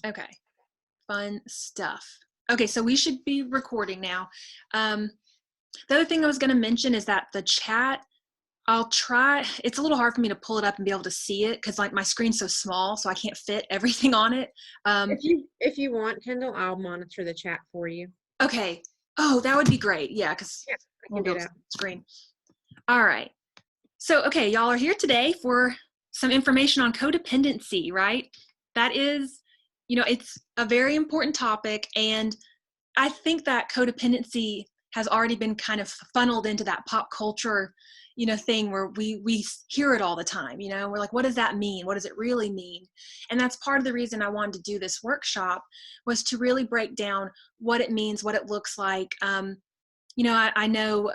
Okay, fun stuff. Okay, so we should be recording now. Um, the other thing I was going to mention is that the chat, I'll try, it's a little hard for me to pull it up and be able to see it because like my screen's so small, so I can't fit everything on it. Um, If you want, Kendall, I'll monitor the chat for you. okay. Oh, that would be great. Yeah, because Yeah, I I can won't be do able to that. see the screen. All right. So, okay, y'all are here today for some information on codependency, right? That is, it's a very important topic. And I think that codependency has already been kind of funneled into that pop culture, thing where we hear it all the time. We're like, what does that mean? What does it really mean? And that's part of the reason I wanted to do this workshop, was to really break down what it means, what it looks like. I know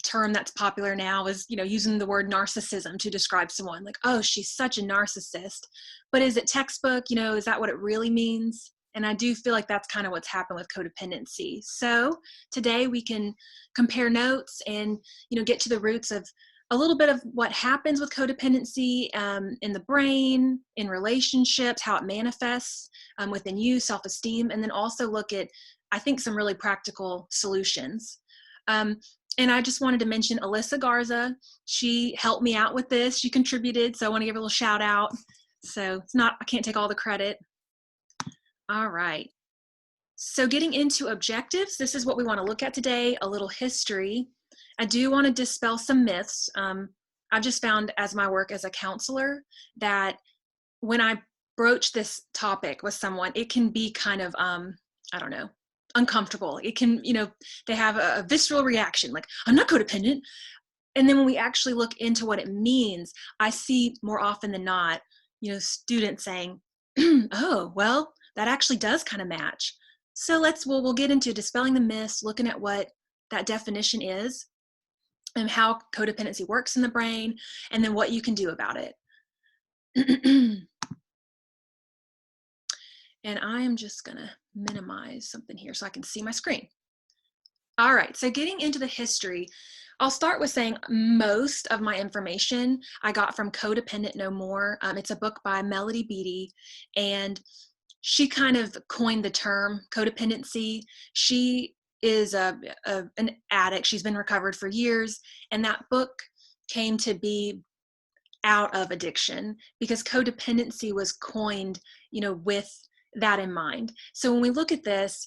term that's popular now is using the word narcissism to describe someone, like, oh, she's such a narcissist. But is it textbook? Is that what it really means? And I do feel like that's kind of what's happened with codependency. So today we can compare notes and get to the roots of a little bit of what happens with codependency, in the brain, in relationships, how it manifests within you, self-esteem, and then also look at, I think, some really practical solutions. um, and I just wanted to mention Alyssa Garza. She helped me out with this. She contributed, so I want to give her a little shout out. So I can't take all the credit. All right. So getting into objectives, this is what we want to look at today, a little history. I do want to dispel some myths. I've just found, as my work as a counselor, that when I broach this topic with someone, it can be kind of, I don't know, uncomfortable. It can, they have a visceral reaction, like, I'm not codependent. And then when we actually look into what it means, I see more often than not, students saying, oh, well, that actually does kind of match. So we'll get into dispelling the myths, looking at what that definition is and how codependency works in the brain, and then what you can do about it. And I am just gonna minimize something here so I can see my screen. All right, so getting into the history, I'll start with saying most of my information I got from Codependent No More. It's a book by Melody Beattie, and she kind of coined the term codependency. She is an addict. She's been recovered for years, and that book came to be out of addiction because codependency was coined, with that in mind. So when we look at this,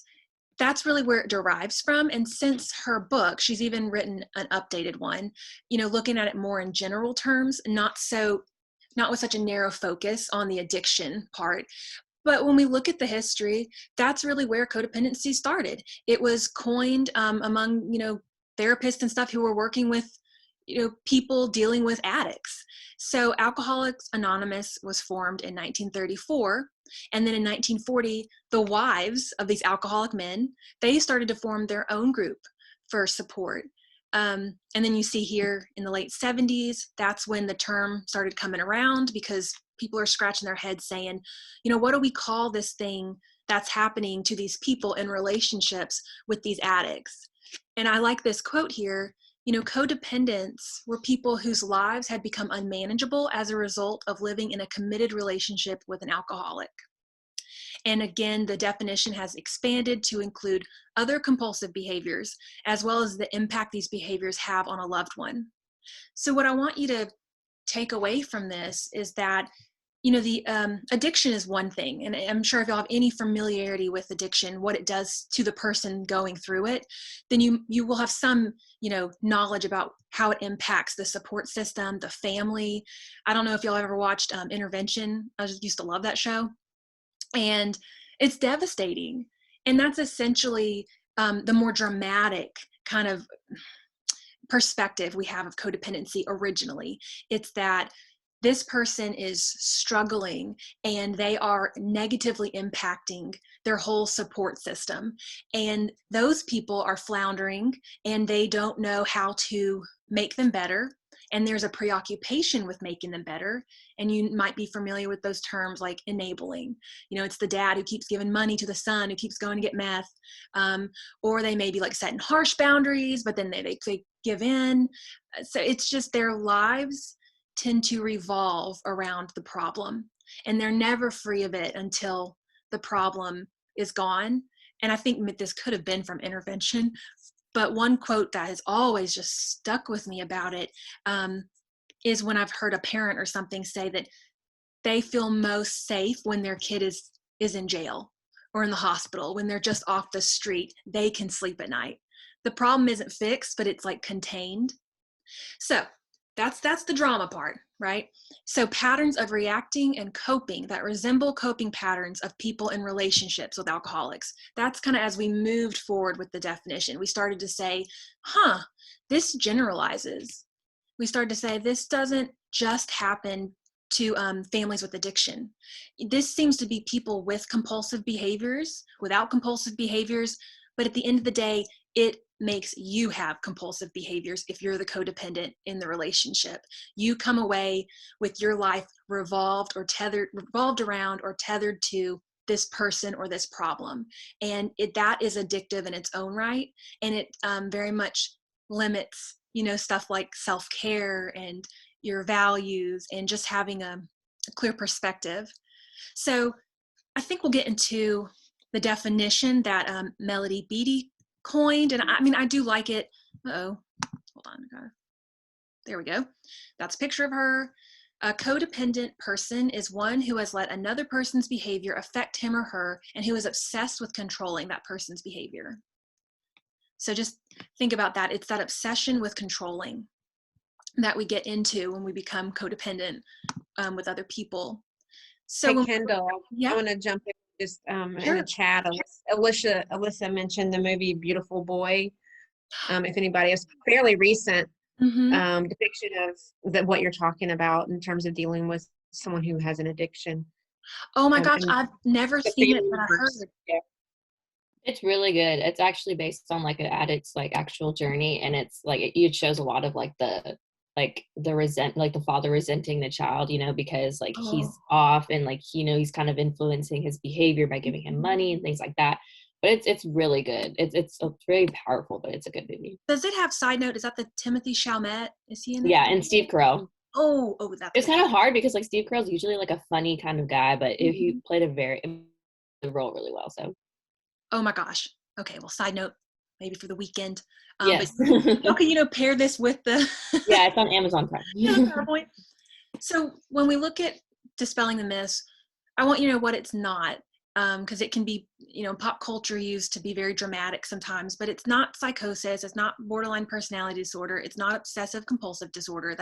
that's really where it derives from. And since her book, she's even written an updated one, looking at it more in general terms, not with such a narrow focus on the addiction part. But when we look at the history, that's really where codependency started. It was coined among, therapists and stuff who were working with, people dealing with addicts. So Alcoholics Anonymous was formed in 1934. And then in 1940, the wives of these alcoholic men, they started to form their own group for support. And then you see here in the late 70s, that's when the term started coming around, because people are scratching their heads saying, what do we call this thing that's happening to these people in relationships with these addicts? And I like this quote here. Codependents were people whose lives had become unmanageable as a result of living in a committed relationship with an alcoholic. And again, the definition has expanded to include other compulsive behaviors, as well as the impact these behaviors have on a loved one. So what I want you to take away from this is that, the addiction is one thing. And I'm sure if y'all have any familiarity with addiction, what it does to the person going through it, then you will have some, knowledge about how it impacts the support system, the family. I don't know if y'all ever watched Intervention. I just used to love that show. And it's devastating. And that's essentially the more dramatic kind of perspective we have of codependency originally. It's that this person is struggling and they are negatively impacting their whole support system. And those people are floundering and they don't know how to make them better. And there's a preoccupation with making them better. And you might be familiar with those terms like enabling. It's the dad who keeps giving money to the son who keeps going to get meth. Or they may be like setting harsh boundaries, but then they give in. So it's just their lives tend to revolve around the problem, and they're never free of it until the problem is gone. And I think this could have been from intervention, but one quote that has always just stuck with me about it is when I've heard a parent or something say that they feel most safe when their kid is in jail or in the hospital. When they're just off the street, they can sleep at night. The problem isn't fixed, but it's like contained. So that's the drama part, right? So patterns of reacting and coping that resemble coping patterns of people in relationships with alcoholics. That's kind of as we moved forward with the definition. We started to say, this generalizes. We started to say, this doesn't just happen to families with addiction. This seems to be people with compulsive behaviors, without compulsive behaviors, but at the end of the day, it makes you have compulsive behaviors if you're the codependent in the relationship. You come away with your life revolved around or tethered to this person or this problem. And that is addictive in its own right. And it very much limits, stuff like self-care and your values and just having a clear perspective. So I think we'll get into the definition that Melody Beattie coined. And I do like it. Hold on. There we go. That's a picture of her. A codependent person is one who has let another person's behavior affect him or her and who is obsessed with controlling that person's behavior. So just think about that. It's that obsession with controlling that we get into when we become codependent with other people. So Hey, Kendall, yeah, I want to jump in just in sure. the chat. Alyssa mentioned the movie Beautiful Boy. If anybody is fairly recent depiction of what you're talking about in terms of dealing with someone who has an addiction. Oh my gosh, And I've never the seen it, family but I heard members. it. Yeah. It's really good. It's actually based on like an addict's like actual journey, and it's like it shows a lot of like the the father resenting the child, because like he's off and like he's kind of influencing his behavior by giving him money and things like that. But it's really good. It's very powerful, but it's a good movie. Does it have, side note, is that the Timothy Chalamet? Is he in it? Yeah, and Steve Carell. Oh, that's It's kind of hard because like Steve Carell's usually like a funny kind of guy, but if he played the role really well, so. Oh my gosh. Okay, well, side note, maybe for the weekend. Yes. But how can pair this with the Yeah, it's on Amazon Prime. PowerPoint. So when we look at dispelling the myths, I want you to know what it's not, because it can be, pop culture used to be very dramatic sometimes, but it's not psychosis, it's not borderline personality disorder, it's not obsessive compulsive disorder.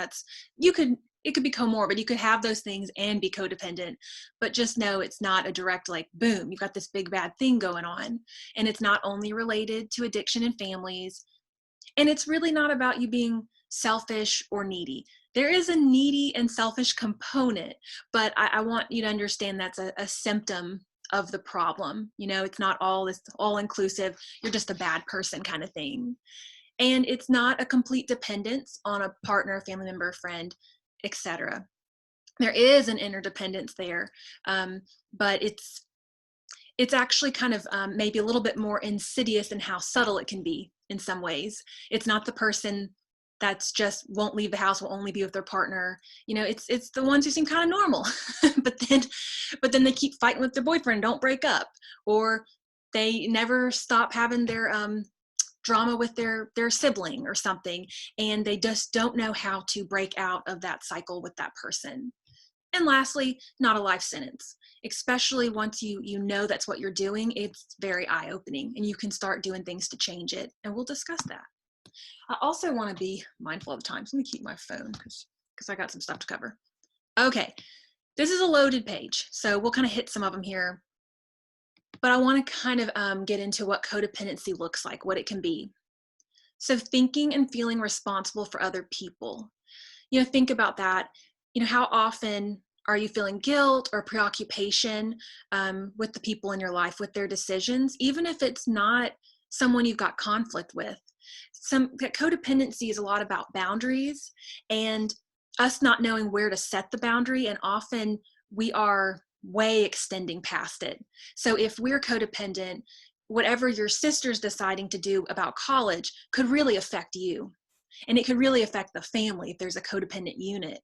It could be comorbid. You could have those things and be codependent, but just know it's not a direct, like, boom, you've got this big bad thing going on. And it's not only related to addiction in families. And it's really not about you being selfish or needy. There is a needy and selfish component, but I want you to understand that's a symptom of the problem. It's not all inclusive. You're just a bad person kind of thing. And it's not a complete dependence on a partner, family member, friend, etc. There is an interdependence there, but it's actually kind of maybe a little bit more insidious in how subtle it can be in some ways. It's not the person that's just won't leave the house, will only be with their partner. It's the ones who seem kind of normal, but then they keep fighting with their boyfriend, don't break up, or they never stop having their drama with their sibling or something, and they just don't know how to break out of that cycle with that person. And lastly, not a life sentence, especially once you know that's what you're doing. It's very eye-opening, and you can start doing things to change it, and we'll discuss that. I also want to be mindful of the time, so let me keep my phone because I got some stuff to cover. Okay, this is a loaded page, so we'll kind of hit some of them here. But I want to kind of get into what codependency looks like, what it can be. So thinking and feeling responsible for other people. Think about that. How often are you feeling guilt or preoccupation with the people in your life, with their decisions, even if it's not someone you've got conflict with? Codependency is a lot about boundaries and us not knowing where to set the boundary, and often we are way extending past it. So if we're codependent, whatever your sister's deciding to do about college could really affect you. And it could really affect the family if there's a codependent unit.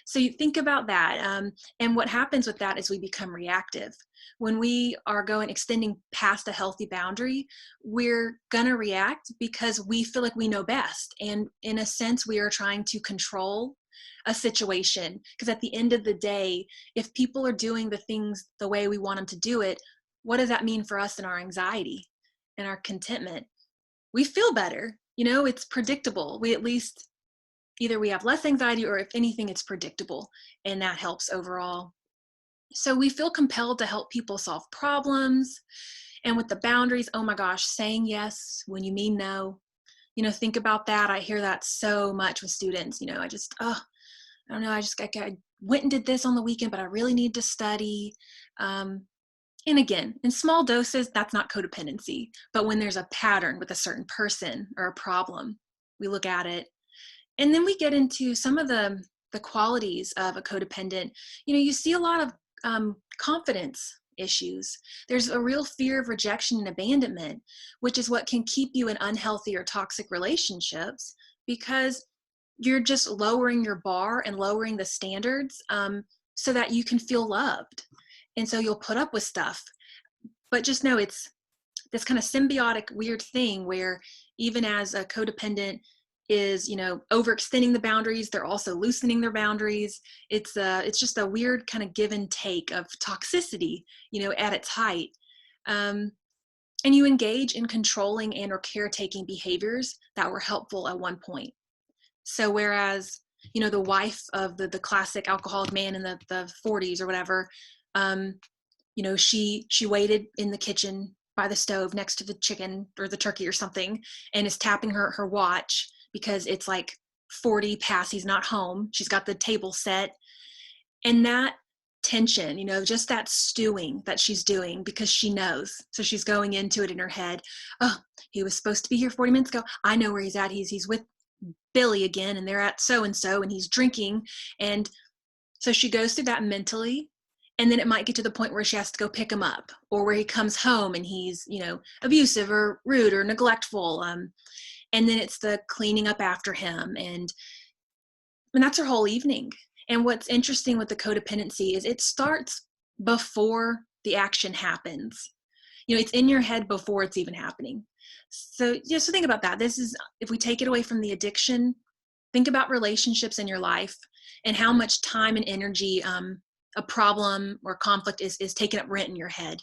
So you think about that. And what happens with that is we become reactive. When we are extending past a healthy boundary, we're going to react because we feel like we know best. And in a sense, we are trying to control a situation. Because at the end of the day, if people are doing the things the way we want them to do it, what does that mean for us in our anxiety and our contentment? We feel better. It's predictable. We at least either we have less anxiety, or if anything, it's predictable, and that helps overall. So we feel compelled to help people solve problems. And with the boundaries, oh my gosh, saying yes when you mean no. Think about that. I hear that so much with students. I don't know, I went and did this on the weekend, but I really need to study. And again, in small doses, that's not codependency. But when there's a pattern with a certain person or a problem, we look at it. And then we get into some of the qualities of a codependent. You see a lot of confidence issues. There's a real fear of rejection and abandonment, which is what can keep you in unhealthy or toxic relationships, because you're just lowering your bar and lowering the standards so that you can feel loved. And so you'll put up with stuff. But just know it's this kind of symbiotic weird thing where even as a codependent is, overextending the boundaries, they're also loosening their boundaries. It's just a weird kind of give and take of toxicity, at its height. And you engage in controlling and or caretaking behaviors that were helpful at one point. So whereas, the wife of the classic alcoholic man in the 40s or whatever, she waited in the kitchen by the stove next to the chicken or the turkey or something, and is tapping her watch because it's like 40 past, he's not home. She's got the table set. And that tension, just that stewing that she's doing because she knows. So she's going into it in her head. Oh, he was supposed to be here 40 minutes ago. I know where he's at. He's with Billy again, and they're at so-and-so, and he's drinking. And so she goes through that mentally. And then it might get to the point where she has to go pick him up, or where he comes home and he's, abusive or rude or neglectful. And then it's the cleaning up after him. And that's her whole evening. And what's interesting with the codependency is it starts before the action happens. It's in your head before it's even happening. So just think about that. This is, if we take it away from the addiction, think about relationships in your life and how much time and energy a problem or conflict is taking up rent in your head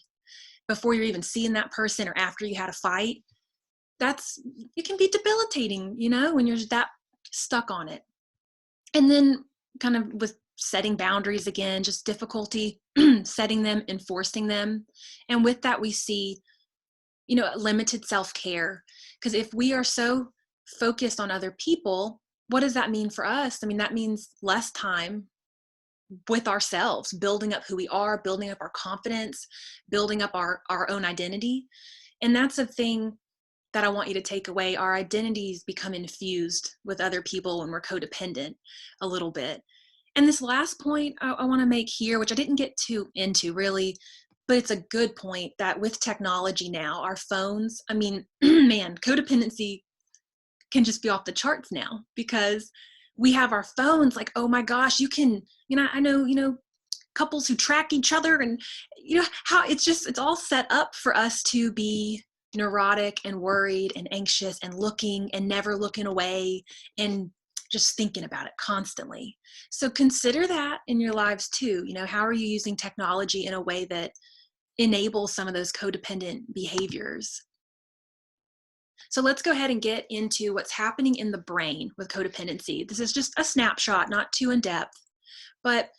before you're even seeing that person or after you had a fight. It can be debilitating, when you're that stuck on it. And then kind of with setting boundaries again, just difficulty setting them, enforcing them. And with that, we see, limited self-care. Because if we are so focused on other people, what does that mean for us? That means less time with ourselves, building up who we are, building up our confidence, building up our own identity. And that's a thing that I want you to take away. Our identities become infused with other people when we're codependent a little bit. And this last point I want to make here, which I didn't get too into really, but it's a good point, that with technology now, our phones, man, codependency can just be off the charts now, because we have our phones. Like, oh my gosh, you can, I know, couples who track each other, and how it's all set up for us to be neurotic and worried and anxious and looking and never looking away and just thinking about it constantly. So consider that in your lives too. How are you using technology in a way that enables some of those codependent behaviors? So let's go ahead and get into what's happening in the brain with codependency. This is just a snapshot, not too in depth, but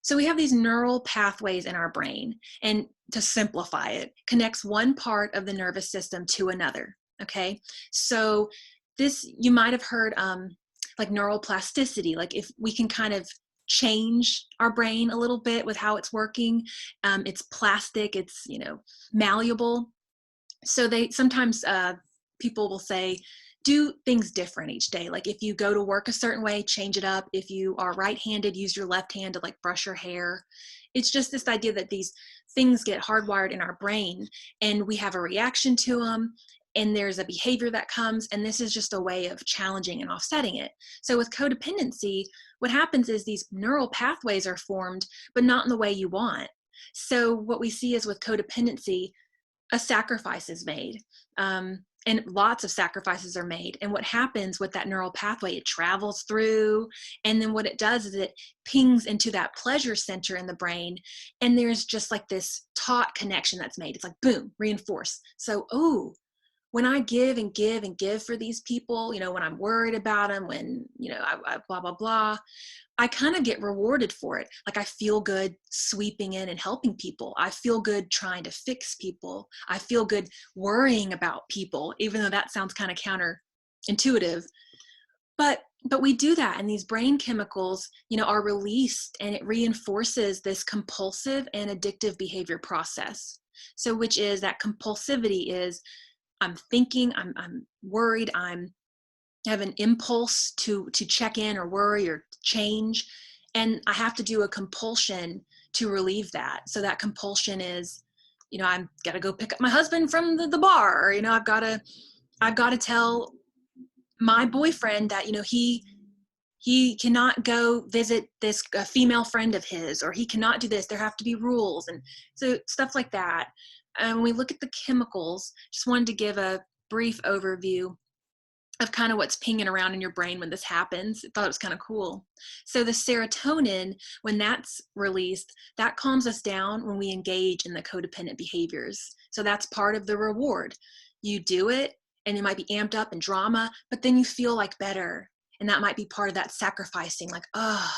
so we have these neural pathways in our brain, and to simplify it, connects one part of the nervous system to another. Okay. So this, you might have heard like neural plasticity, like if we can kind of change our brain a little bit with how it's working, it's plastic, it's, malleable. So they sometimes, people will say, do things different each day. Like if you go to work a certain way, change it up. If you are right-handed, use your left hand to like brush your hair. It's just this idea that these things get hardwired in our brain and we have a reaction to them. and there's a behavior that comes, and this is just a way of challenging and offsetting it. So with codependency, what happens is these neural pathways are formed, but not in the way you want. So what we see is with codependency, a sacrifice is made. And lots of sacrifices are made. And what happens with that neural pathway, it travels through, and then what it does is it pings into that pleasure center in the brain, and there's just like this taut connection that's made. It's like, boom, reinforce. So, oh, when I give and give and give for these people, when I'm worried about them, when, I blah, blah, blah, I kind of get rewarded for it. Like I feel good sweeping in and helping people. I feel good trying to fix people. I feel good worrying about people, even though that sounds kind of counterintuitive. But we do that, and these brain chemicals, are released, and it reinforces this compulsive and addictive behavior process. So which is that compulsivity is I'm thinking, I'm worried, I have an impulse to check in or worry or change, and I have to do a compulsion to relieve that. So that compulsion is, I've got to go pick up my husband from the bar, or, I've got to tell my boyfriend that, he cannot go visit this female friend of his, or he cannot do this. There have to be rules, and so stuff like that. And when we look at the chemicals, just wanted to give a brief overview of kind of what's pinging around in your brain when this happens. I thought it was kind of cool. So the serotonin, when that's released, that calms us down when we engage in the codependent behaviors. So that's part of the reward. You do it, and you might be amped up in drama, but then you feel like better. And that might be part of that sacrificing, like, oh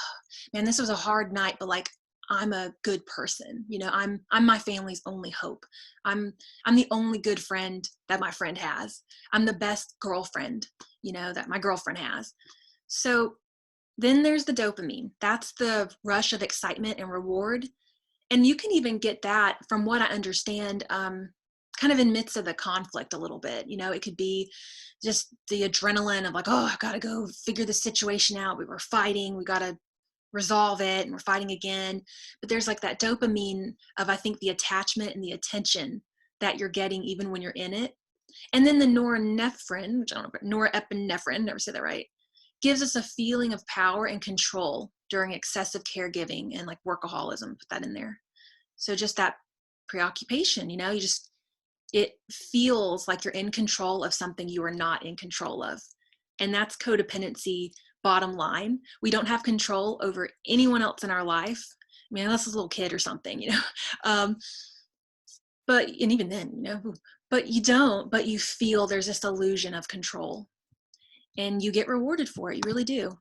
man, this was a hard night, but like, I'm a good person. I'm my family's only hope. I'm the only good friend that my friend has. I'm the best girlfriend, that my girlfriend has. So then there's the dopamine. That's the rush of excitement and reward. And you can even get that, from what I understand, kind of in midst of the conflict a little bit. It could be just the adrenaline of like, oh, I got to go figure the situation out. We were fighting. We got to resolve it, and we're fighting again. But there's like that dopamine of, I think, the attachment and the attention that you're getting even when you're in it. And then the norepinephrine, which I don't know, norepinephrine, never say that right, gives us a feeling of power and control during excessive caregiving and like workaholism, put that in there. So just that preoccupation, it feels like you're in control of something you are not in control of. And that's codependency. Bottom line, we don't have control over anyone else in our life. I mean, unless it's a little kid or something, but, and even then, but you don't, but you feel there's this illusion of control, and you get rewarded for it. You really do.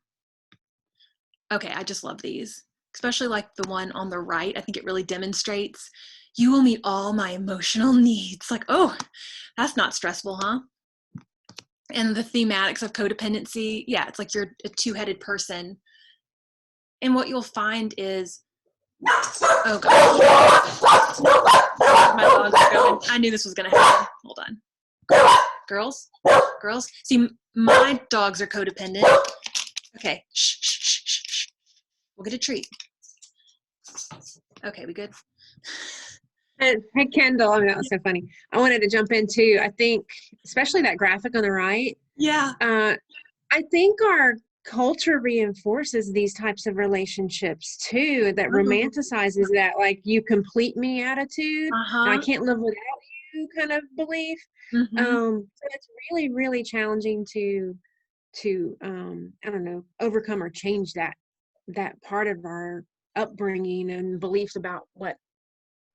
Okay. I just love these, especially like the one on the right. I think it really demonstrates, you will meet all my emotional needs. Like, oh, that's not stressful, huh? And the thematics of codependency, yeah, it's like you're a two-headed person. And what you'll find is, oh gosh, my dogs are going. I knew this was going to happen. Hold on. Girls? See, my dogs are codependent. Okay, shh. We'll get a treat. Okay, we good? Hey, Kendall, that was so funny. I wanted to jump in too. I think, especially that graphic on the right. Yeah. I think our culture reinforces these types of relationships too, that romanticizes that, like, you complete me attitude, and I can't live without you kind of belief. So it's really, really challenging to I don't know, overcome or change that part of our upbringing and beliefs about what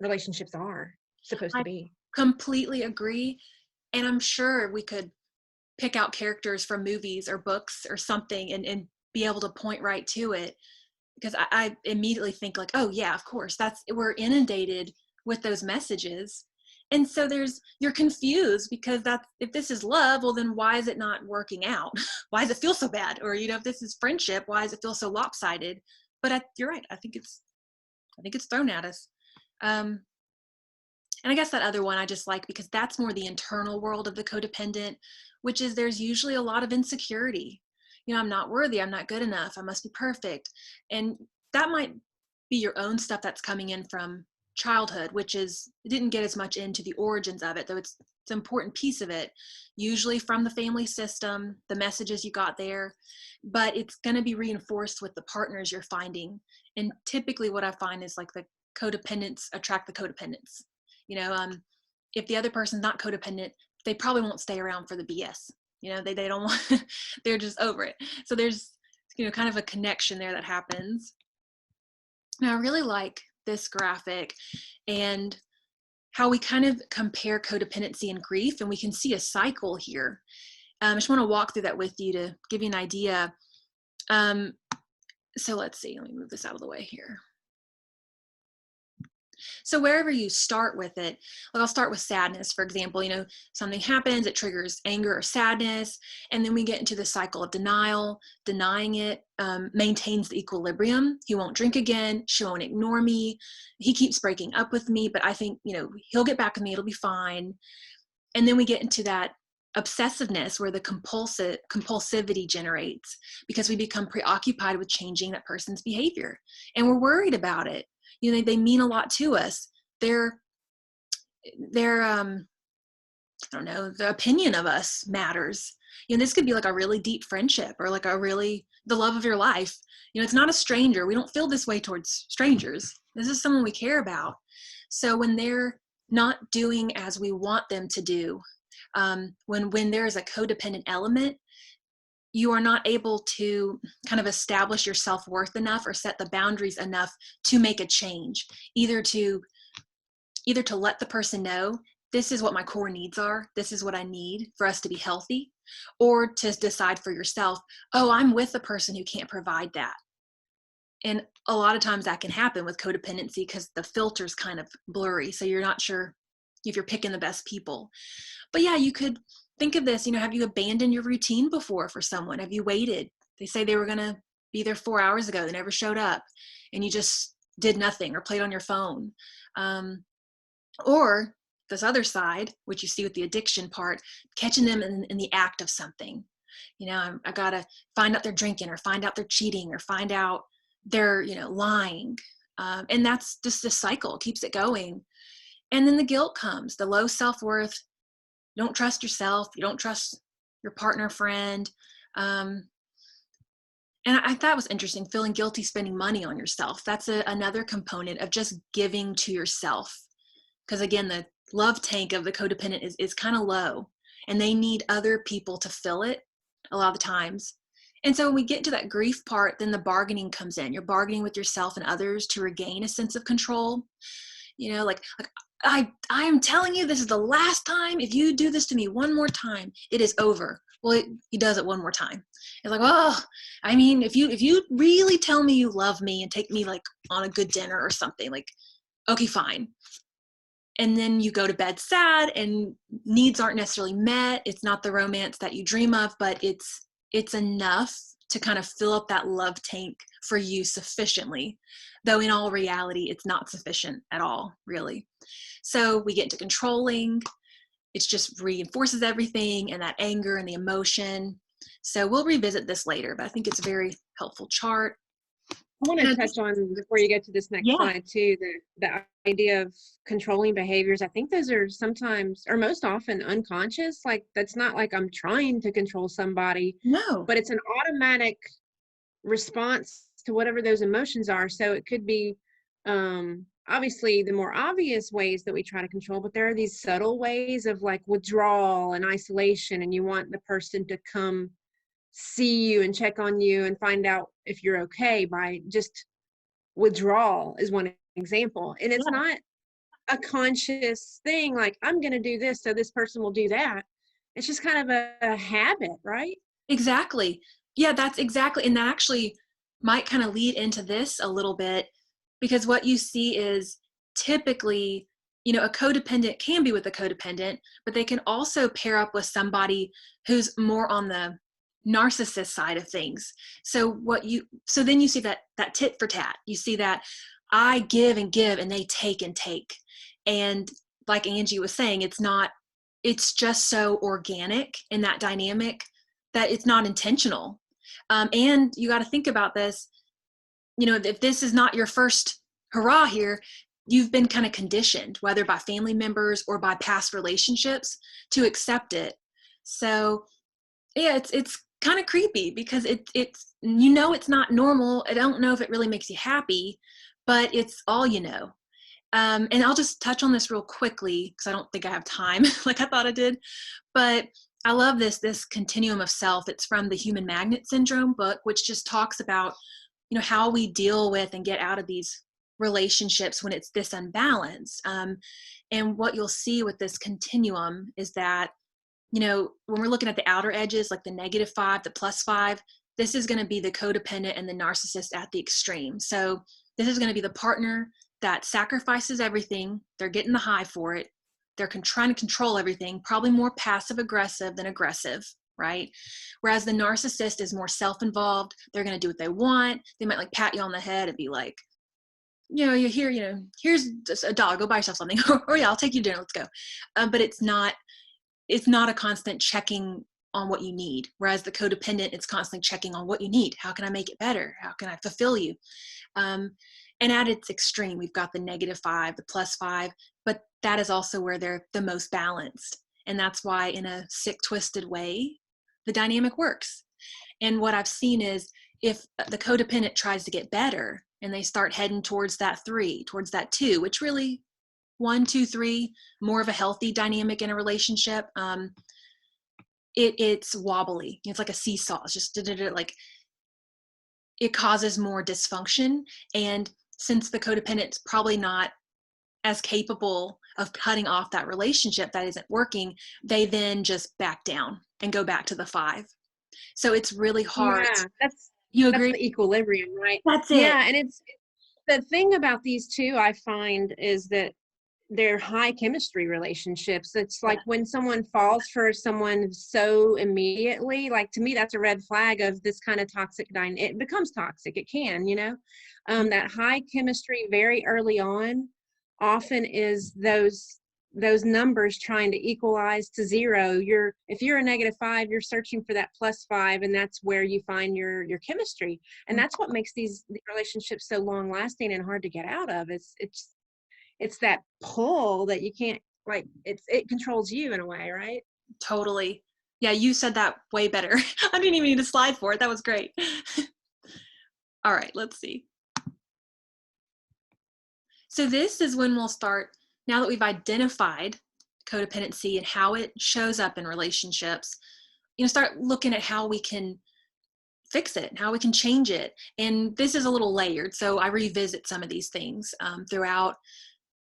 relationships are supposed to be. Completely agree. And I'm sure we could pick out characters from movies or books or something and be able to point right to it, because I immediately think like, oh yeah, of course, we're inundated with those messages. And so you're confused, because if this is love, well then why is it not working out? Why does it feel so bad? Or, if this is friendship, why does it feel so lopsided? But you're right. I think it's thrown at us. And I guess that other one I just like, because that's more the internal world of the codependent, which is there's usually a lot of insecurity. I'm not worthy. I'm not good enough. I must be perfect. And that might be your own stuff that's coming in from childhood, which is, it didn't get as much into the origins of it, though it's an important piece of it, usually from the family system, the messages you got there, but it's going to be reinforced with the partners you're finding. And typically what I find is like the codependents attract the codependents. You know, if the other person's not codependent, they probably won't stay around for the BS. You know, they don't want, they're just over it. So there's, you know, kind of a connection there that happens. Now, I really like this graphic and how we kind of compare codependency and grief, and we can see a cycle here. I just want to walk through that with you to give you an idea. So let's see, let me move this out of the way here. So wherever you start with it, like I'll start with sadness, for example, you know, something happens, it triggers anger or sadness, and then we get into the cycle of denial. Denying it maintains the equilibrium. He won't drink again. She won't ignore me. He keeps breaking up with me, but I think, you know, he'll get back with me. It'll be fine. And then we get into that obsessiveness where the compulsivity generates because we become preoccupied with changing that person's behavior, and we're worried about it. You know, they mean a lot to us. They're I don't know, the opinion of us matters. You know, this could be like a really deep friendship or like the love of your life. You know, it's not a stranger. We don't feel this way towards strangers. This is someone we care about. So when they're not doing as we want them to do, when there's a codependent element, you are not able to kind of establish your self-worth enough or set the boundaries enough to make a change, either to let the person know, this is what my core needs are, this is what I need for us to be healthy, or to decide for yourself, oh, I'm with a person who can't provide that. And a lot of times that can happen with codependency because the filter's kind of blurry, so you're not sure if you're picking the best people. But yeah, you could think of this, you know, have you abandoned your routine before for someone? Have you waited? They say they were going to be there 4 hours ago. They never showed up and you just did nothing or played on your phone. Or this other side, which you see with the addiction part, catching them in the act of something. You know, I got to find out they're drinking or find out they're cheating or find out they're, you know, lying. And that's just the cycle, keeps it going. And then the guilt comes, the low self-worth. You don't trust yourself. You don't trust your partner, friend. And I thought it was interesting, feeling guilty spending money on yourself. That's another component of just giving to yourself. Because again, the love tank of the codependent is kind of low, and they need other people to fill it a lot of the times. And so when we get to that grief part, then the bargaining comes in. You're bargaining with yourself and others to regain a sense of control. You know, like I am telling you, this is the last time. If you do this to me one more time, it is over. Well, he does it one more time. It's like, oh, I mean, if you really tell me you love me and take me like on a good dinner or something, like, okay, fine. And then you go to bed sad and needs aren't necessarily met. It's not the romance that you dream of, but it's enough to kind of fill up that love tank for you sufficiently, though in all reality, it's not sufficient at all, really. So we get into controlling. It just reinforces everything and that anger and the emotion. So we'll revisit this later, but I think it's a very helpful chart. I want to touch on, before you get to this next slide too, the idea of controlling behaviors. I think those are sometimes, or most often, unconscious. Like, that's not like I'm trying to control somebody. No. But it's an automatic response to whatever those emotions are. So it could be obviously the more obvious ways that we try to control, but there are these subtle ways of like withdrawal and isolation, and you want the person to come see you and check on you and find out if you're okay by just withdrawal is one example. And it's not a conscious thing, like I'm going to do this so this person will do that. It's just kind of a habit, right? Exactly. Yeah, that's exactly. And that actually might kind of lead into this a little bit, because what you see is typically, you know, a codependent can be with a codependent, but they can also pair up with somebody who's more on the narcissist side of things. So then you see that tit for tat. You see that I give and give and they take and take. And like Angie was saying, it's just so organic in that dynamic that it's not intentional. And you got to think about this, you know, if this is not your first hurrah here, you've been kind of conditioned, whether by family members or by past relationships, to accept it. So yeah, it's kind of creepy because it's it's not normal. I don't know if it really makes you happy, but it's all you know. And I'll just touch on this real quickly because I don't think I have time like I thought I did. But I love this continuum of self. It's from the Human Magnet Syndrome book, which just talks about, how we deal with and get out of these relationships when it's this unbalanced. And what you'll see with this continuum is that, when we're looking at the outer edges, like the -5, the +5, this is going to be the codependent and the narcissist at the extreme. So this is going to be the partner that sacrifices everything. They're getting the high for it. They're trying to control everything, probably more passive aggressive than aggressive, right? Whereas the narcissist is more self-involved. They're going to do what they want. They might like pat you on the head and be like, here's just $1, go buy yourself something. Or yeah, I'll take you to dinner, let's go. But it's not a constant checking on what you need. Whereas the codependent, it's constantly checking on what you need. How can I make it better? How can I fulfill you? And at its extreme, we've got the -5, the +5, but that is also where they're the most balanced. And that's why, in a sick, twisted way, the dynamic works. And what I've seen is if the codependent tries to get better and they start heading towards that 3, towards that 2, which really 1, 2, 3, more of a healthy dynamic in a relationship, it's wobbly. It's like a seesaw. It's just like it causes more dysfunction. And since the codependent's probably not as capable of cutting off that relationship that isn't working, they then just back down and go back to the 5. So it's really hard. Yeah, You that's agree? the equilibrium, right? That's it. Yeah, and it's the thing about these two I find is that they're high chemistry relationships. It's like when someone falls for someone so immediately, like to me, that's a red flag of this kind of toxic it becomes toxic. It can, that high chemistry very early on often is those numbers trying to equalize to 0. If you're a -5, you're searching for that +5, and that's where you find your chemistry. And that's what makes these relationships so long lasting and hard to get out of. It's that pull that you can't, like, it controls you in a way, right? Totally. Yeah, you said that way better. I didn't even need a slide for it. That was great. All right, let's see. So this is when we'll start, now that we've identified codependency and how it shows up in relationships, start looking at how we can fix it, how we can change it. And this is a little layered, so I revisit some of these things throughout.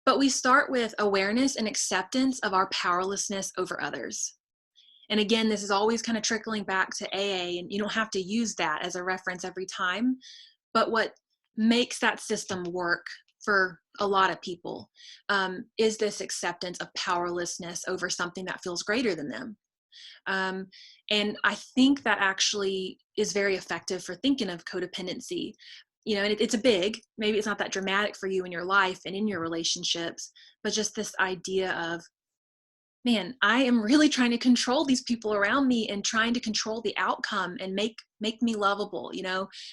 But we start with awareness and acceptance of our powerlessness over others. And again, this is always kind of trickling back to AA, and you don't have to use that as a reference every time. But what makes that system work for a lot of people is this acceptance of powerlessness over something that feels greater than them. And I think that actually is very effective for thinking of codependency. And it's maybe it's not that dramatic for you in your life and in your relationships, but just this idea of, man, I am really trying to control these people around me and trying to control the outcome and make me lovable,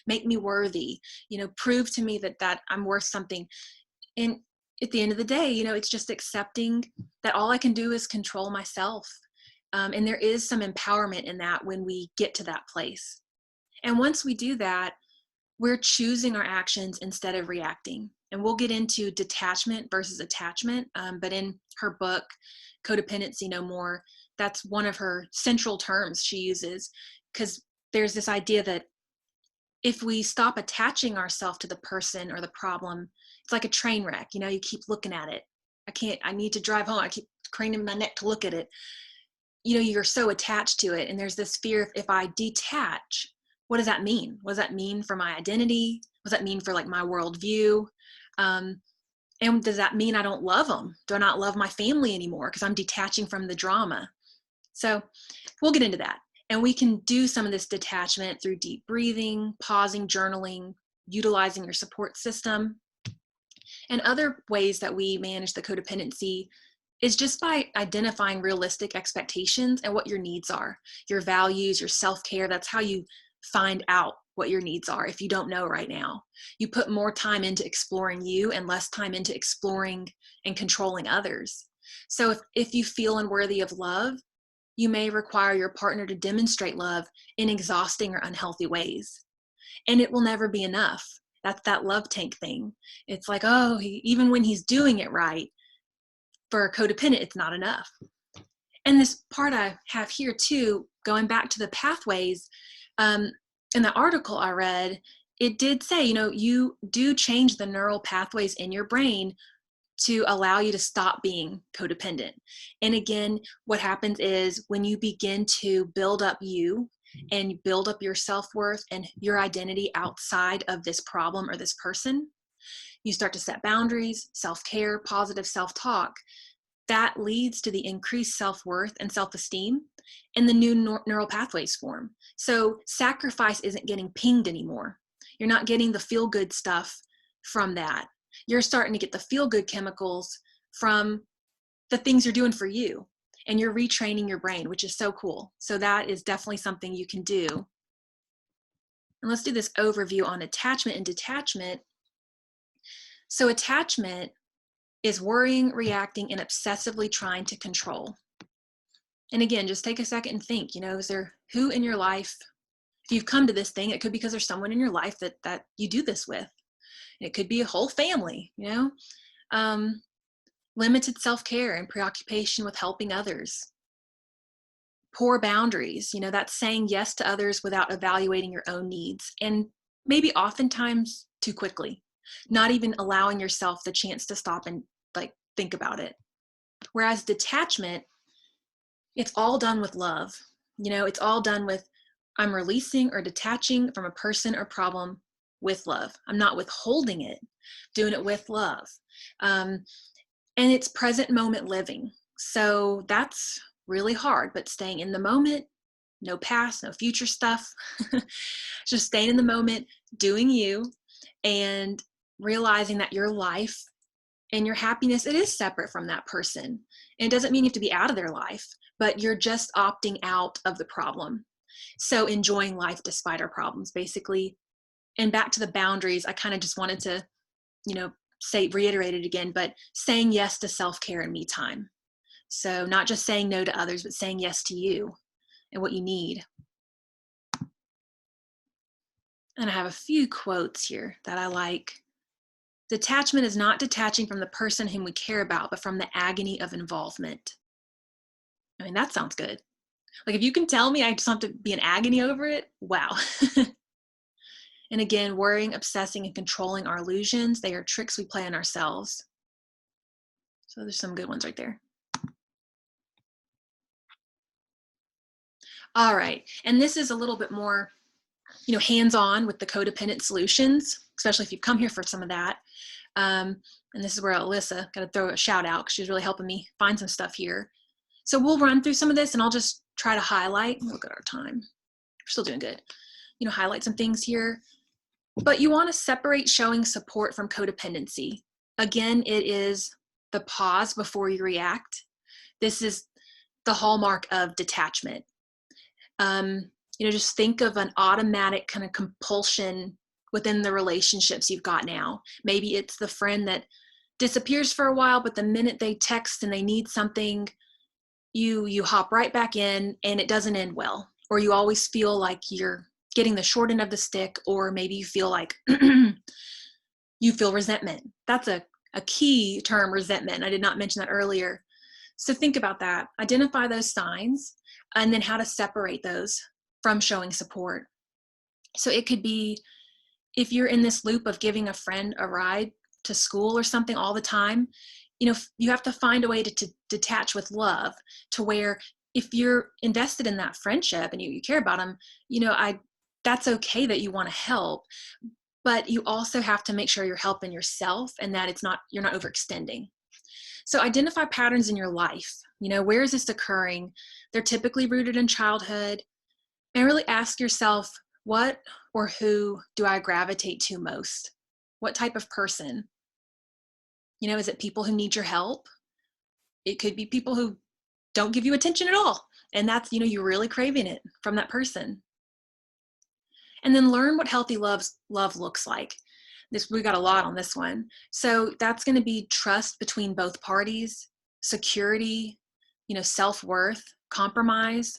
make me worthy, prove to me that I'm worth something. And at the end of the day, it's just accepting that all I can do is control myself. And there is some empowerment in that when we get to that place. And once we do that, we're choosing our actions instead of reacting. And we'll get into detachment versus attachment. But in her book, Codependency No More, that's one of her central terms she uses, because there's this idea that if we stop attaching ourselves to the person or the problem, it's like a train wreck. You keep looking at it. I need to drive home. I keep craning my neck to look at it. You're so attached to it. And there's this fear of, if I detach, what does that mean? What does that mean for my identity? What does that mean for like my worldview? And does that mean I don't love them? Do I not love my family anymore because I'm detaching from the drama? So we'll get into that. And we can do some of this detachment through deep breathing, pausing, journaling, utilizing your support system. And other ways that we manage the codependency is just by identifying realistic expectations and what your needs are, your values, your self-care. That's how you find out what your needs are if you don't know right now. You put more time into exploring you and less time into exploring and controlling others. So if you feel unworthy of love, you may require your partner to demonstrate love in exhausting or unhealthy ways. And it will never be enough. That's that love tank thing. It's like, oh, even when he's doing it right, for a codependent, it's not enough. And this part I have here too, going back to the pathways, in the article I read, it did say, you do change the neural pathways in your brain to allow you to stop being codependent. And again, what happens is when you begin to build up you and you build up your self-worth and your identity outside of this problem or this person, you start to set boundaries, self-care, positive self-talk. That leads to the increased self-worth and self-esteem, and the new neural pathways form. So sacrifice isn't getting pinged anymore. You're not getting the feel-good stuff from that. You're starting to get the feel-good chemicals from the things you're doing for you, and you're retraining your brain, which is so cool. So that is definitely something you can do. And let's do this overview on attachment and detachment. So attachment is worrying, reacting, and obsessively trying to control. And again, just take a second and think, is there who in your life, if you've come to this thing, it could be because there's someone in your life that you do this with. It could be a whole family, limited self-care and preoccupation with helping others. Poor boundaries, that's saying yes to others without evaluating your own needs, and maybe oftentimes too quickly, not even allowing yourself the chance to stop and think about it. Whereas detachment, it's all done with love. It's all done with, I'm releasing or detaching from a person or problem with love. I'm not withholding it, doing it with love. And it's present moment living. So that's really hard, but staying in the moment, no past, no future stuff, just staying in the moment, doing you, and realizing that your life and your happiness, it is separate from that person. And it doesn't mean you have to be out of their life, but you're just opting out of the problem. So enjoying life despite our problems, basically. And back to the boundaries, I kind of just wanted to, reiterate it again, but saying yes to self-care and me time. So not just saying no to others, but saying yes to you and what you need. And I have a few quotes here that I like. Detachment is not detaching from the person whom we care about, but from the agony of involvement. I mean, that sounds good. Like if you can tell me I just have to be in agony over it, wow. And again, worrying, obsessing, and controlling our illusions, they are tricks we play on ourselves. So there's some good ones right there. All right, and this is a little bit more, hands-on with the codependent solutions, especially if you've come here for some of that. And this is where Alyssa, got to throw a shout out because she's really helping me find some stuff here. So we'll run through some of this and I'll just try to highlight. Look at our time. We're still doing good. Highlight some things here. But you want to separate showing support from codependency. Again, it is the pause before you react. This is the hallmark of detachment. Just think of an automatic kind of compulsion within the relationships you've got now. Maybe it's the friend that disappears for a while, but the minute they text and they need something, you hop right back in and it doesn't end well. Or you always feel like you're getting the short end of the stick, or maybe you feel like you feel resentment. That's a key term, resentment. I did not mention that earlier. So think about that. Identify those signs and then how to separate those from showing support. So it could be if you're in this loop of giving a friend a ride to school or something all the time, you have to find a way to detach with love, to where if you're invested in that friendship and you care about them, that's okay that you want to help, but you also have to make sure you're helping yourself and that you're not overextending. So identify patterns in your life. Where is this occurring? They're typically rooted in childhood. And really ask yourself, what or who do I gravitate to most? What type of person? Is it people who need your help? It could be people who don't give you attention at all. And that's, you're really craving it from that person. And then learn what healthy love looks like. We got a lot on this one. So that's going to be trust between both parties, security, self-worth, compromise.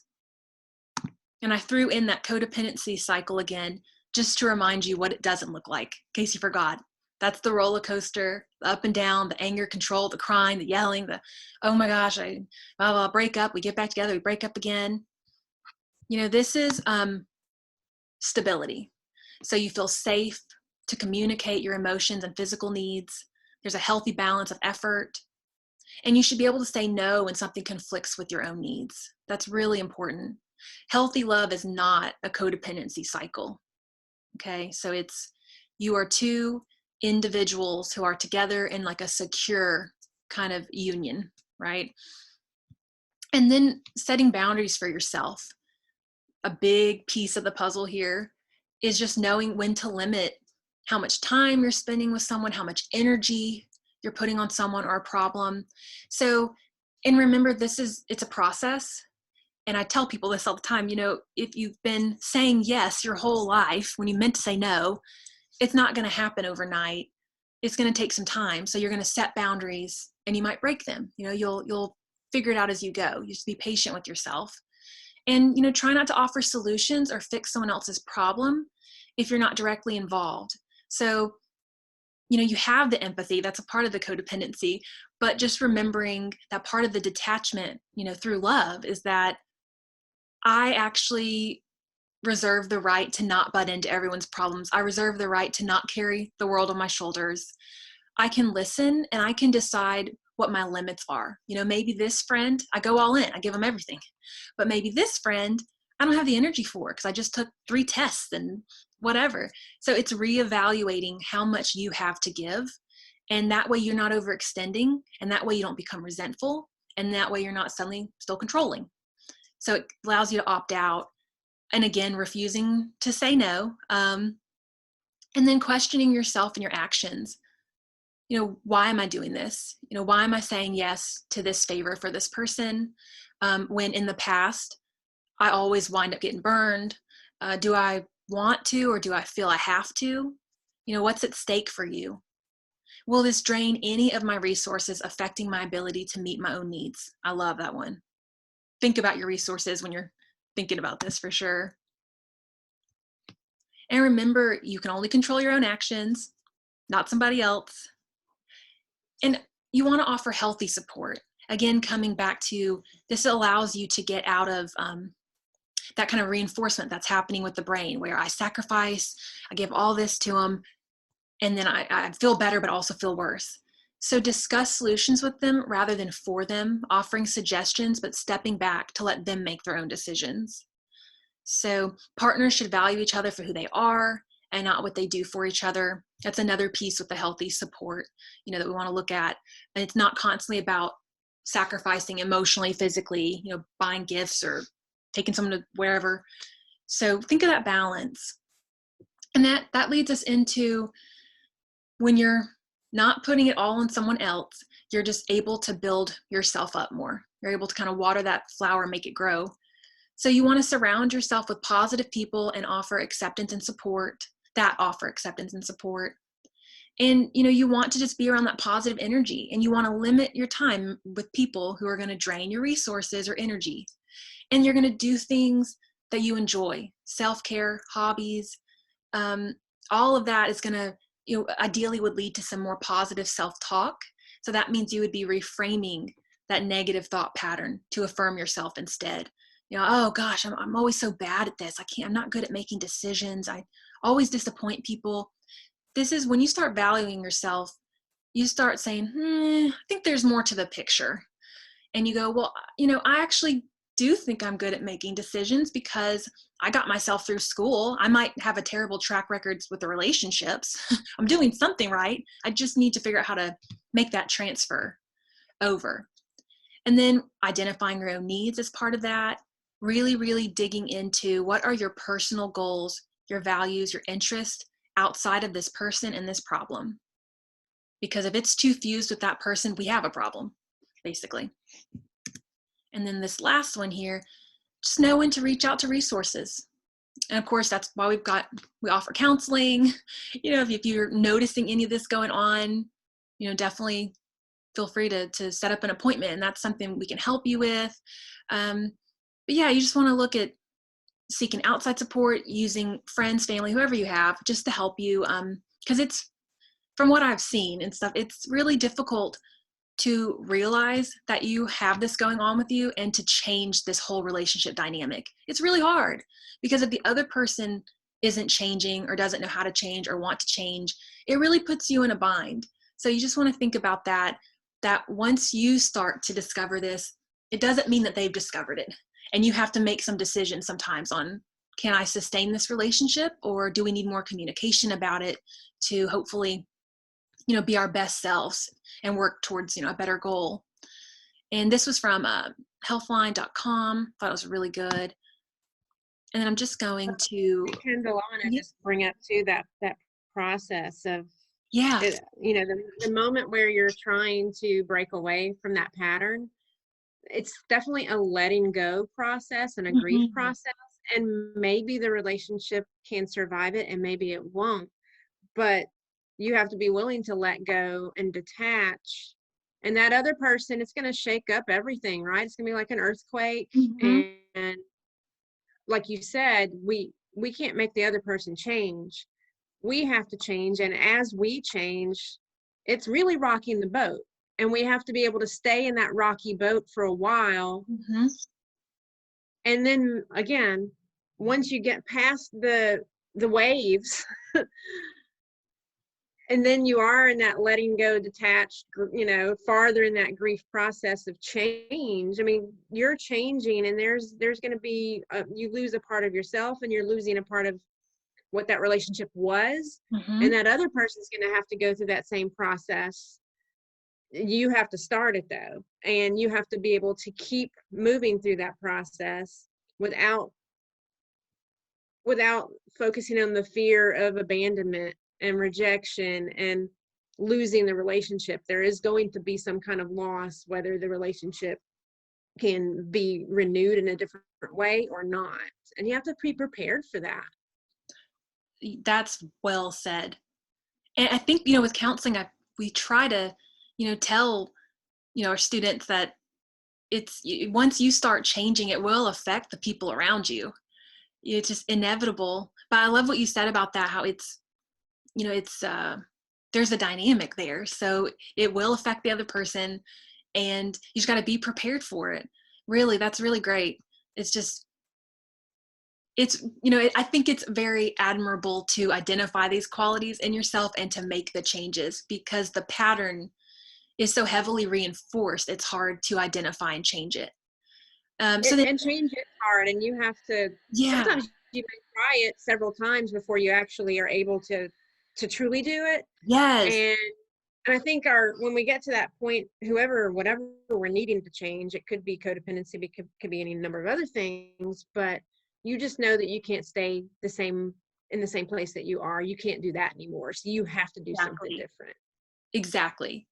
And I threw in that codependency cycle again, just to remind you what it doesn't look like, in case you forgot. That's the roller coaster, the up and down, the anger, control, the crying, the yelling, the, oh my gosh, I'll break up, we get back together, we break up again. This is stability. So you feel safe to communicate your emotions and physical needs. There's a healthy balance of effort. And you should be able to say no when something conflicts with your own needs. That's really important. Healthy love is not a codependency cycle. Okay, so you are two individuals who are together in like a secure kind of union, right? And then setting boundaries for yourself. A big piece of the puzzle here is just knowing when to limit how much time you're spending with someone, how much energy you're putting on someone or a problem. So, and remember, it's a process. And I tell people this all the time, if you've been saying yes your whole life when you meant to say no, it's not going to happen overnight. It's going to take some time. So you're going to set boundaries and you might break them. You'll figure it out as you go. You just be patient with yourself. And, try not to offer solutions or fix someone else's problem if you're not directly involved. So, you have the empathy, that's a part of the codependency, but just remembering that part of the detachment, through love is that I actually reserve the right to not butt into everyone's problems. I reserve the right to not carry the world on my shoulders. I can listen and I can decide what my limits are. Maybe this friend, I go all in, I give them everything. But maybe this friend, I don't have the energy for because I just took 3 tests and whatever. So it's reevaluating how much you have to give. And that way you're not overextending. And that way you don't become resentful. And that way you're not suddenly still controlling. So it allows you to opt out. And again, refusing to say no. And then questioning yourself and your actions. Why am I doing this? Why am I saying yes to this favor for this person? When in the past, I always wind up getting burned. Do I want to, or do I feel I have to? What's at stake for you? Will this drain any of my resources, affecting my ability to meet my own needs? I love that one. Think about your resources when you're thinking about this for sure. And remember, you can only control your own actions, not somebody else. And you want to offer healthy support. Again, coming back to this allows you to get out of that kind of reinforcement that's happening with the brain, where I sacrifice, I give all this to them, and then I feel better, but also feel worse. So discuss solutions with them rather than for them, offering suggestions, but stepping back to let them make their own decisions. So partners should value each other for who they are and not what they do for each other. That's another piece with the healthy support, that we want to look at. And it's not constantly about sacrificing emotionally, physically, buying gifts or taking someone to wherever. So think of that balance. And that leads us into when you're not putting it all on someone else, you're just able to build yourself up more. You're able to kind of water that flower, make it grow. So you want to surround yourself with positive people and offer acceptance and support, And, you want to just be around that positive energy, and you want to limit your time with people who are going to drain your resources or energy. And you're going to do things that you enjoy, self-care, hobbies, all of that is going to, ideally would lead to some more positive self-talk. So that means you would be reframing that negative thought pattern to affirm yourself instead. Oh gosh, I'm always so bad at this. I'm not good at making decisions. I always disappoint people. This is when you start valuing yourself, you start saying, I think there's more to the picture. And you go, well, I actually do think I'm good at making decisions because I got myself through school. I might have a terrible track records with the relationships. I'm doing something right. I just need to figure out how to make that transfer over. And then identifying your own needs as part of that, really, really digging into what are your personal goals, your values, your interests outside of this person and this problem. Because if it's too fused with that person, we have a problem, basically. And then this last one here, just know when to reach out to resources. And of course, that's why we offer counseling. If you're noticing any of this going on, definitely feel free to set up an appointment, and that's something we can help you with. But yeah, you just want to look at seeking outside support, using friends, family, whoever you have, just to help you. Because it's, from what I've seen and stuff, it's really difficult to realize that you have this going on with you and to change this whole relationship dynamic. It's really hard, because if the other person isn't changing or doesn't know how to change or want to change, it really puts you in a bind. So you just want to think about that once you start to discover this, it doesn't mean that they've discovered it. And you have to make some decisions sometimes on, can I sustain this relationship, or do we need more communication about it to hopefully, be our best selves and work towards, a better goal. And this was from healthline.com. Thought it was really good. And then I'm just going to Kendall, I want to just bring up too that process of, yeah, the moment where you're trying to break away from that pattern. It's definitely a letting go process and a grief process, and maybe the relationship can survive it and maybe it won't, but you have to be willing to let go and detach. And that other person, it's going to shake up everything, right? It's going to be like an earthquake. And like you said, we can't make the other person change. We have to change. And as we change, it's really rocking the boat. And we have to be able to stay in that rocky boat for a while. And then again, once you get past the waves, and then you are in that letting go, detached, farther in that grief process of change. I mean, you're changing, and there's going to be, you lose a part of yourself, and you're losing a part of what that relationship was. And that other person's going to have to go through that same process. You have to start it though, and you have to be able to keep moving through that process without focusing on the fear of abandonment and rejection and losing the relationship. There is going to be some kind of loss, whether the relationship can be renewed in a different way or not. And you have to be prepared for that. That's well said. And I think, with counseling, we try to, tell, our students that it's, once you start changing, it will affect the people around you. It's just inevitable. But I love what you said about that, how it's, there's a dynamic there. So it will affect the other person, and you just got to be prepared for it. Really, that's really great. It's just, I think it's very admirable to identify these qualities in yourself and to make the changes, because the pattern is so heavily reinforced. It's hard to identify and change it. And change is hard, and you have to, sometimes you may try it several times before you actually are able to truly do it. Yes. And I think when we get to that point, whatever we're needing to change, it could be codependency, it could be any number of other things, but you just know that you can't stay in the same place that you are. You can't do that anymore. So you have to do something different. Exactly.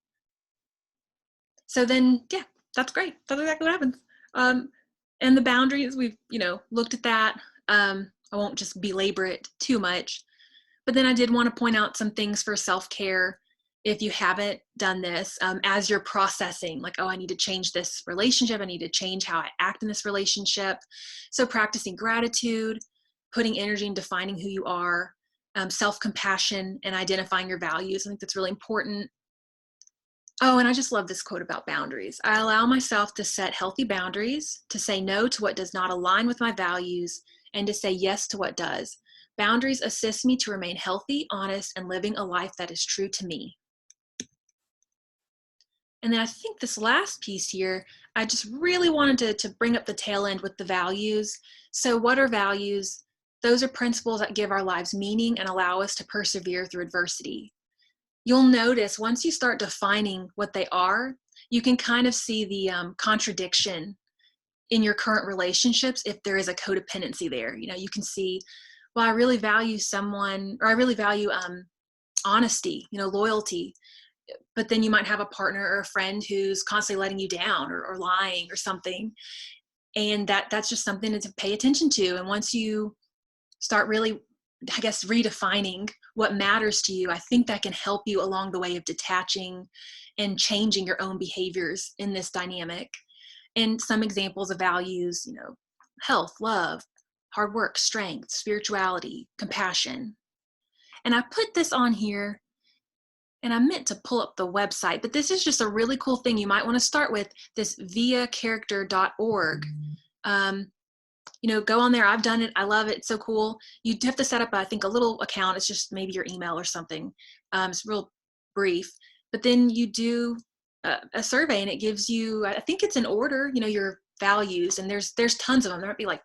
So then, yeah, that's great. That's exactly what happens. And the boundaries, we've, looked at that. I won't just belabor it too much, but then I did want to point out some things for self-care. If you haven't done this, as you're processing, like, oh, I need to change this relationship, I need to change how I act in this relationship. So practicing gratitude, putting energy in defining who you are, self-compassion, and identifying your values. I think that's really important. Oh, and I just love this quote about boundaries. I allow myself to set healthy boundaries, to say no to what does not align with my values, and to say yes to what does. Boundaries assist me to remain healthy, honest, and living a life that is true to me. And then I think this last piece here, I just really wanted to bring up the tail end with the values. So what are values? Those are principles that give our lives meaning and allow us to persevere through adversity. You'll notice once you start defining what they are, you can kind of see the contradiction in your current relationships if there is a codependency there. You can see, well, I really value someone, or I really value honesty, loyalty. But then you might have a partner or a friend who's constantly letting you down or lying or something. And that's just something to pay attention to. And once you start really, I guess, redefining what matters to you, I think that can help you along the way of detaching and changing your own behaviors in this dynamic. And some examples of values, you know, health, love, hard work, strength, spirituality, compassion. And I put this on here, and I meant to pull up the website, but this is just a really cool thing you might want to start with, this viacharacter.org. You know, go on there. I've done it. I love it. It's so cool. You have to set up, I think, a little account. It's just maybe your email or something. It's real brief. But then you do a survey, and it gives you, I think it's in order, you know, your values. And there's tons of them. There might be like,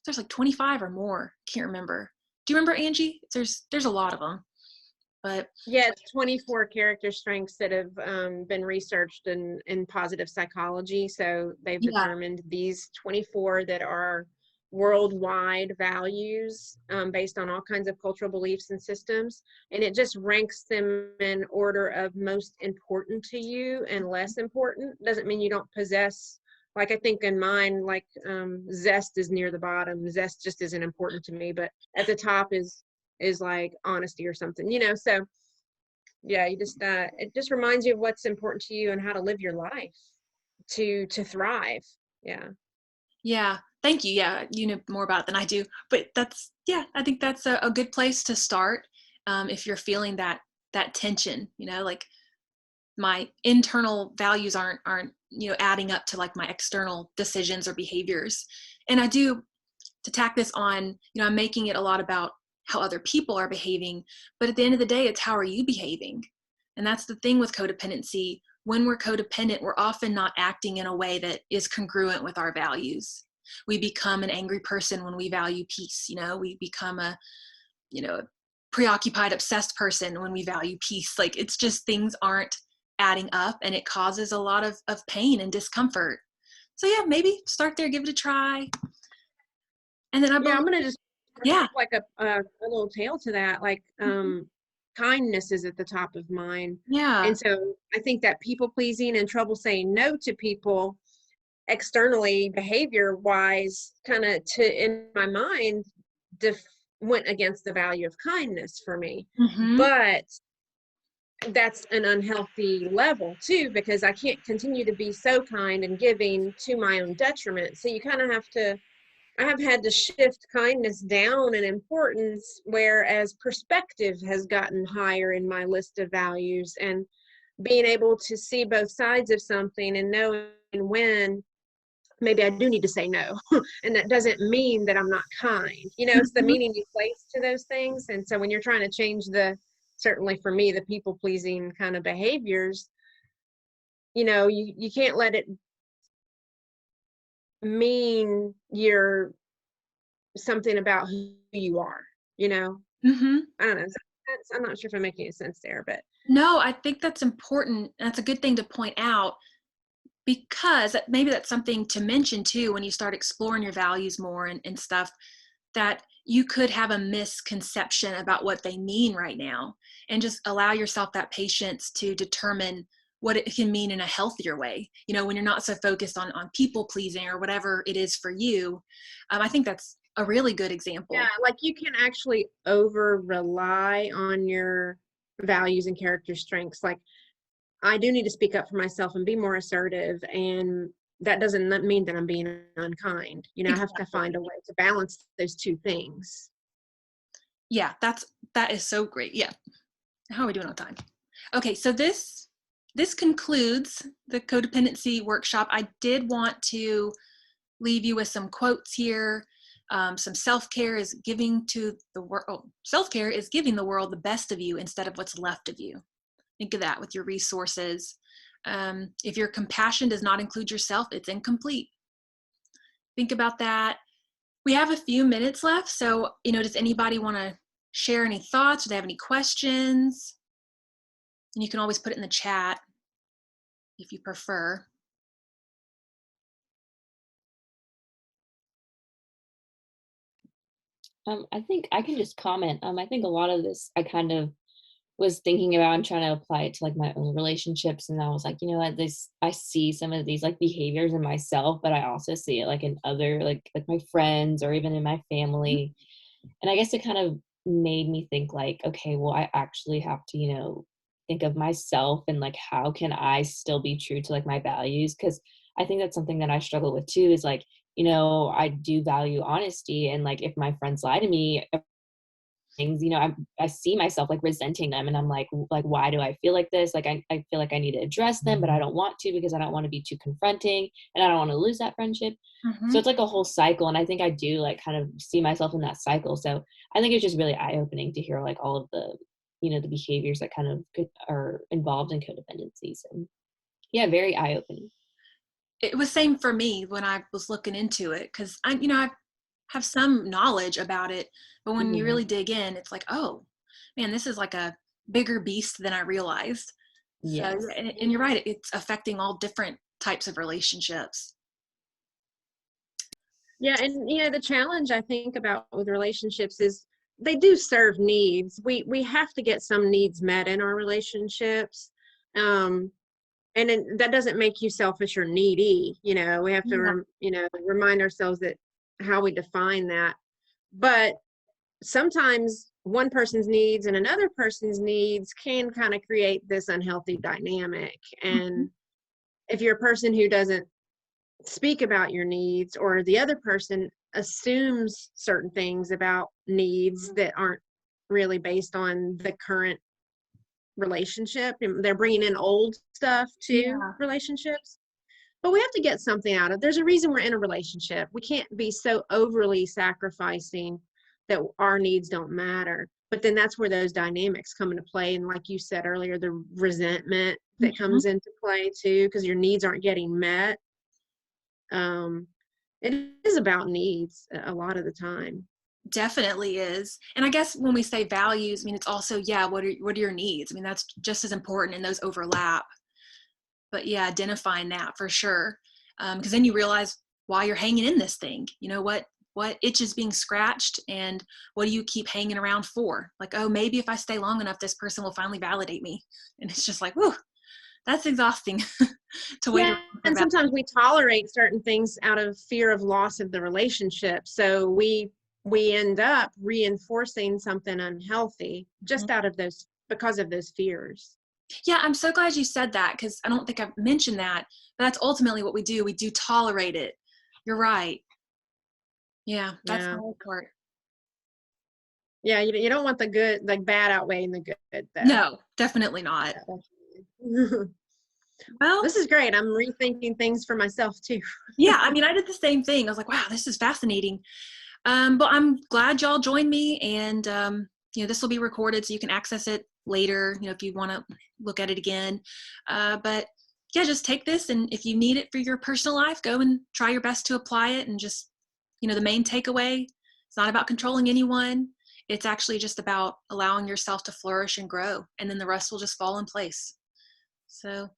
there's like 25 or more. Can't remember. Do you remember, Angie? There's a lot of them. But yeah, it's 24 character strengths that have been researched in positive psychology. So they've determined these 24 that are worldwide values based on all kinds of cultural beliefs and systems. And it just ranks them in order of most important to you and less important. Doesn't mean you don't possess, like I think in mine, like zest is near the bottom. Zest just isn't important to me, but at the top is like honesty or something, you know. So yeah, you just it just reminds you of what's important to you and how to live your life to thrive. Yeah, thank you. Yeah, you know more about it than I do, but that's, yeah, I think that's a good place to start. If you're feeling that tension, you know, like my internal values aren't you know adding up to like my external decisions or behaviors. And I do, to tack this on, you know, I'm making it a lot about how other people are behaving, but at the end of the day, it's how are you behaving? And that's the thing with codependency. When we're codependent, we're often not acting in a way that is congruent with our values. We become an angry person when we value peace. You know, we become a, you know, a preoccupied, obsessed person when we value peace. Like, it's just things aren't adding up, and it causes a lot of pain and discomfort. So yeah, maybe start there, give it a try. And then I'm gonna just like a little tale to that, like kindness is at the top of mine. And so I think that people pleasing and trouble saying no to people externally, behavior wise, kind of in my mind went against the value of kindness for me. But that's an unhealthy level too, because I can't continue to be so kind and giving to my own detriment. So you kind of have to, I have had to shift kindness down in importance, whereas perspective has gotten higher in my list of values, and being able to see both sides of something and knowing when maybe I do need to say no. And that doesn't mean that I'm not kind. You know, it's the meaning you place to those things. And so when you're trying to change certainly for me, the people pleasing kind of behaviors, you know, you can't let it mean you're something about who you are, you know. I don't know, I'm not sure if I'm making any sense there, but no, I think that's important. That's a good thing to point out, because maybe that's something to mention too when you start exploring your values more and stuff, that you could have a misconception about what they mean right now, and just allow yourself that patience to determine what it can mean in a healthier way. You know, when you're not so focused on people pleasing or whatever it is for you. I think that's a really good example. Yeah, like you can actually over rely on your values and character strengths. Like, I do need to speak up for myself and be more assertive, and that doesn't mean that I'm being unkind. You know, exactly. I have to find a way to balance those two things. Yeah, that is so great. Yeah. How are we doing on time? Okay, so this concludes the codependency workshop. I did want to leave you with some quotes here. Some self-care is giving to the world. Self-care is giving the world the best of you instead of what's left of you. Think of that with your resources. If your compassion does not include yourself, it's incomplete. Think about that. We have a few minutes left, so, you know, does anybody want to share any thoughts? Do they have any questions? And you can always put it in the chat if you prefer. I think I can just comment. I think a lot of this I kind of was thinking about and trying to apply it to like my own relationships. And I was like, you know what, I see some of these like behaviors in myself, but I also see it like in other, like my friends or even in my family. And I guess it kind of made me think like, okay, well, I actually have to, think of myself and like, how can I still be true to like my values? Because I think that's something that I struggle with too, is like, I do value honesty. And like, if my friends lie to me, things, I see myself like resenting them, and I'm like, why do I feel like this? Like, I feel like I need to address them, but I don't want to because I don't want to be too confronting and I don't want to lose that friendship. So Mm-hmm. it's like a whole cycle. And I think I do like kind of see myself in that cycle. So I think it's just really eye opening to hear like all of the, the behaviors that kind of are involved in codependency. So yeah, very eye opening. It was same for me when I was looking into it, because I have some knowledge about it, but when you Mhm. really dig in, it's like, oh man, this is like a bigger beast than I realized. So Yes. yeah, and you're right, it's affecting all different types of relationships. Yeah, and the challenge I think about with relationships is they do serve needs. We have to get some needs met in our relationships. Um, that doesn't make you selfish or needy. We have to Yeah. remind ourselves that how we define that. But sometimes one person's needs and another person's needs can kind of create this unhealthy dynamic. Mhm. And if you're a person who doesn't speak about your needs, or the other person assumes certain things about needs that aren't really based on the current relationship, and they're bringing in old stuff to Yeah, relationships. But we have to get something out of, there's a reason we're in a relationship. We can't be so overly sacrificing that our needs don't matter. But then that's where those dynamics come into play, and like you said earlier, the resentment that mhm. comes into play too, because your needs aren't getting met. um, it is about needs a lot of the time. Definitely is. And I guess when we say values, I mean, it's also, yeah, what are your needs? I mean, that's just as important, and those overlap. But yeah, identifying that for sure. Because then you realize why you're hanging in this thing. What itch is being scratched, and what do you keep hanging around for? Like, oh, maybe if I stay long enough, this person will finally validate me. And it's just like, whew, that's exhausting to wait Yeah, around for and that. sometimes we tolerate certain things out of fear of loss of the relationship. So we end up reinforcing something unhealthy just out of those, because of those fears. Yeah, I'm so glad you said that, because I don't think I've mentioned that. But that's ultimately what we do. We do tolerate it. You're right. Yeah, that's the Yeah. hard part. Yeah, you don't want the good, like bad outweighing the good though. No, definitely not. Yeah, definitely. Well, This is great. I'm rethinking things for myself too. yeah, I mean, I did the same thing. I was like, wow, this is fascinating. But I'm glad y'all joined me, and this will be recorded so you can access it later, if you want to look at it again. But yeah, just take this, and if you need it for your personal life, go and try your best to apply it. And just, the main takeaway, it's not about controlling anyone. It's actually just about allowing yourself to flourish and grow, and then the rest will just fall in place. So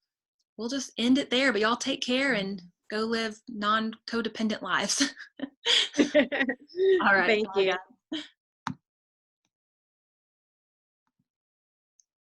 we'll just end it there, but y'all take care and go live non-codependent lives. All right. Thank you.